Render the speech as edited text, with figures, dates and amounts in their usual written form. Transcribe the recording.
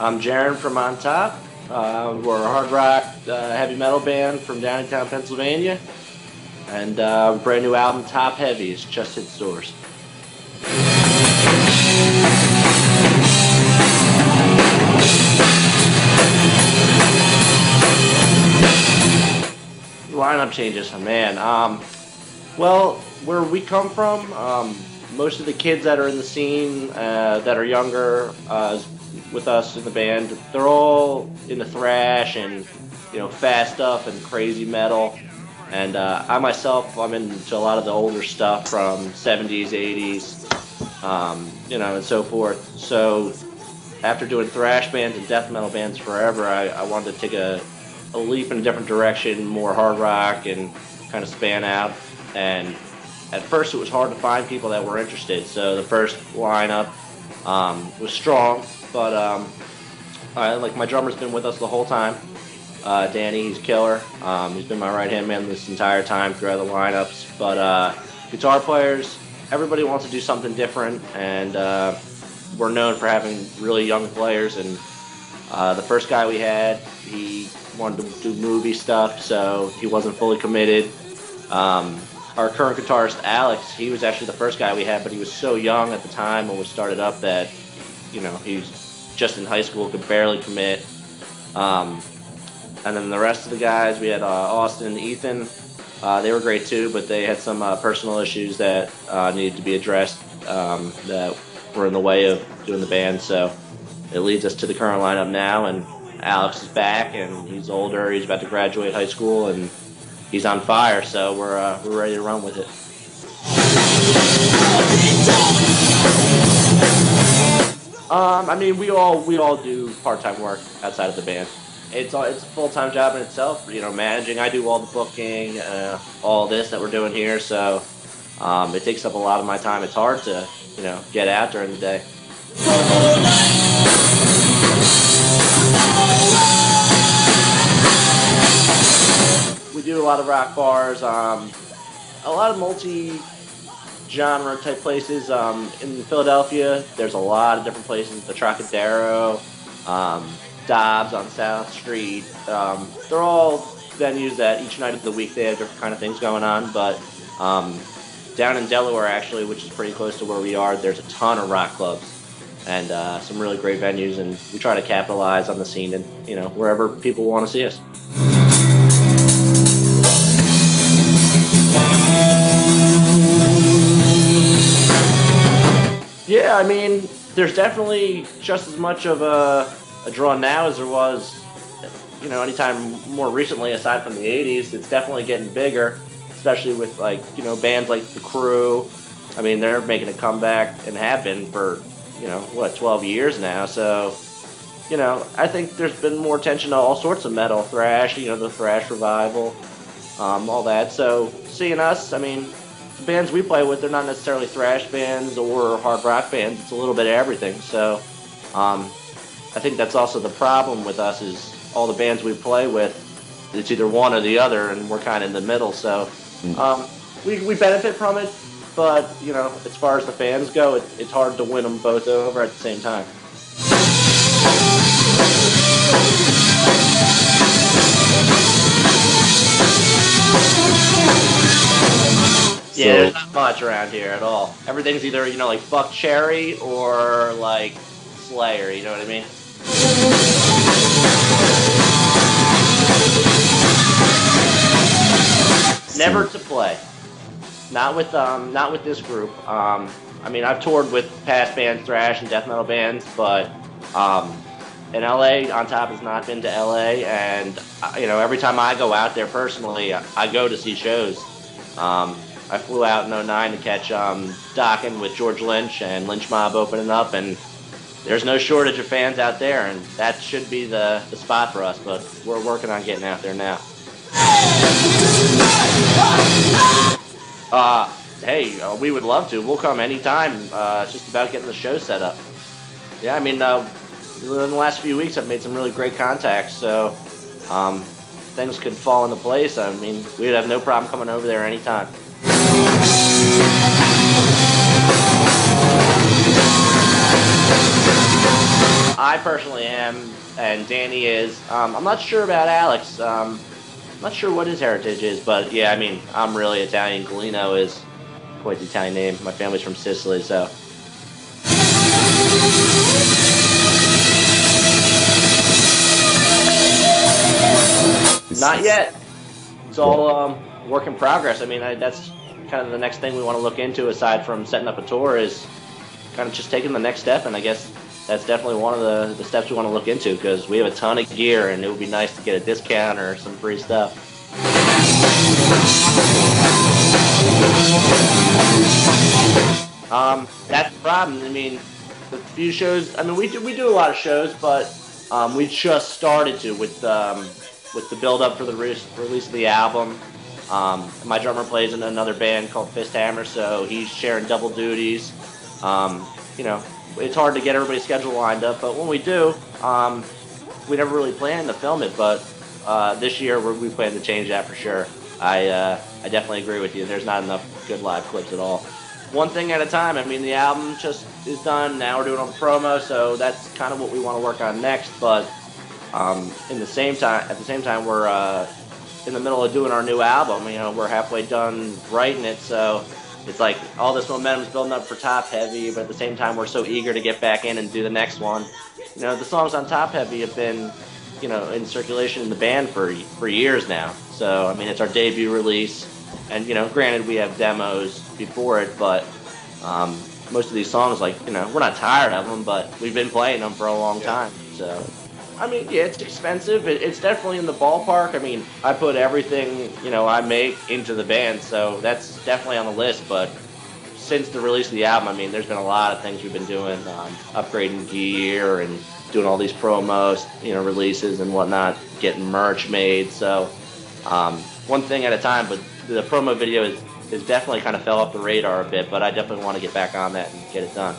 I'm Jaron from On Top. We're a hard rock, heavy metal band from downtown Pennsylvania. And brand new album, Top Heavy, is just hit stores. Lineup changes, man. Well, where we come from, most of the kids that are in the scene that are younger with us in the band, they're all into thrash and fast stuff and crazy metal. And I myself, I'm into a lot of the older stuff from 70s, 80s, and so forth. So after doing thrash bands and death metal bands forever, I wanted to take a leap in a different direction, more hard rock, and kind of span out. And at first it was hard to find people that were interested, so the first lineup was strong, but like my drummer's been with us the whole time. Danny, he's killer. He's been my right-hand man this entire time throughout the lineups. But guitar players, everybody wants to do something different, and we're known for having really young players. And the first guy we had, he wanted to do movie stuff, so he wasn't fully committed. Our current guitarist, Alex, he was actually the first guy we had, but he was so young at the time when we started up that, he was just in high school, could barely commit. And then the rest of the guys, we had Austin and Ethan. They were great too, but they had some personal issues that needed to be addressed that were in the way of doing the band. So it leads us to the current lineup now, and Alex is back, and he's older. He's about to graduate high school, and he's on fire. So we're ready to run with it. I mean, we all do part-time work outside of the band. It's a full-time job in itself. Managing. I do all the booking, all this that we're doing here. So it takes up a lot of my time. It's hard to get out during the day. We do a lot of rock bars, a lot of multi-genre type places. In Philadelphia, there's a lot of different places. The Trocadero, Dobbs on South Street. They're all venues that each night of the week they have different kind of things going on. But down in Delaware, actually, which is pretty close to where we are, there's a ton of rock clubs and some really great venues. And we try to capitalize on the scene and wherever people want to see us. Yeah, I mean, there's definitely just as much of a draw now as there was, anytime more recently, aside from the 80s. It's definitely getting bigger, especially with, bands like The Crew. I mean, they're making a comeback and have been for, 12 years now. So, I think there's been more attention to all sorts of metal, thrash, the thrash revival, all that. So, seeing us, I mean, the bands we play with, they're not necessarily thrash bands or hard rock bands. It's a little bit of everything. So, I think that's also the problem with us is all the bands we play with, it's either one or the other, and we're kind of in the middle. So we benefit from it, but, as far as the fans go, it's hard to win them both over at the same time. Yeah, there's not much around here at all. Everything's either, like Buck Cherry or like Slayer, you know what I mean? Never to play. Not with this group. I mean, I've toured with past bands, thrash and death metal bands, but in LA, On Top has not been to LA, and every time I go out there personally, I go to see shows. I flew out in 2009 to catch Dockin' with George Lynch and Lynch Mob opening up, and there's no shortage of fans out there, and that should be the spot for us, but we're working on getting out there now. Hey, we would love to. We'll come anytime. It's just about getting the show set up. Yeah, I mean, in the last few weeks I've made some really great contacts, so things could fall into place. I mean, we'd have no problem coming over there anytime. I personally am, and Danny is. I'm not sure about Alex. I'm not sure what his heritage is, but yeah, I mean, I'm really Italian. Gulino is quite the Italian name. My family's from Sicily, so. Not yet. It's all work in progress. I mean, that's kind of the next thing we want to look into, aside from setting up a tour, is kind of just taking the next step. And I guess that's definitely one of the steps we want to look into, because we have a ton of gear, and it would be nice to get a discount or some free stuff. That's the problem. I mean, the few shows. I mean, we do a lot of shows, but we just started to with the build up for the release of the album. My drummer plays in another band called Fist Hammer, so he's sharing double duties. You know, it's hard to get everybody's schedule lined up, but when we do, we never really plan to film it. But this year we plan to change that for sure. I definitely agree with you. There's not enough good live clips at all. One thing at a time. I mean, the album just is done. Now we're doing all the promo, so that's kind of what we want to work on next. But at the same time, we're in the middle of doing our new album. You know, we're halfway done writing it, so it's like all this momentum's building up for Top Heavy, but at the same time, we're so eager to get back in and do the next one. You know, the songs on Top Heavy have been, you know, in circulation in the band for years now. So, I mean, it's our debut release, and, you know, granted, we have demos before it, but most of these songs, like, you know, we're not tired of them, but we've been playing them for a long time, so. I mean, yeah, it's expensive. It's definitely in the ballpark. I mean, I put everything, you know, I make into the band, so that's definitely on the list. But since the release of the album, I mean, there's been a lot of things we've been doing, upgrading gear and doing all these promos, you know, releases and whatnot, getting merch made. So one thing at a time, but the promo video is definitely kind of fell off the radar a bit, but I definitely want to get back on that and get it done.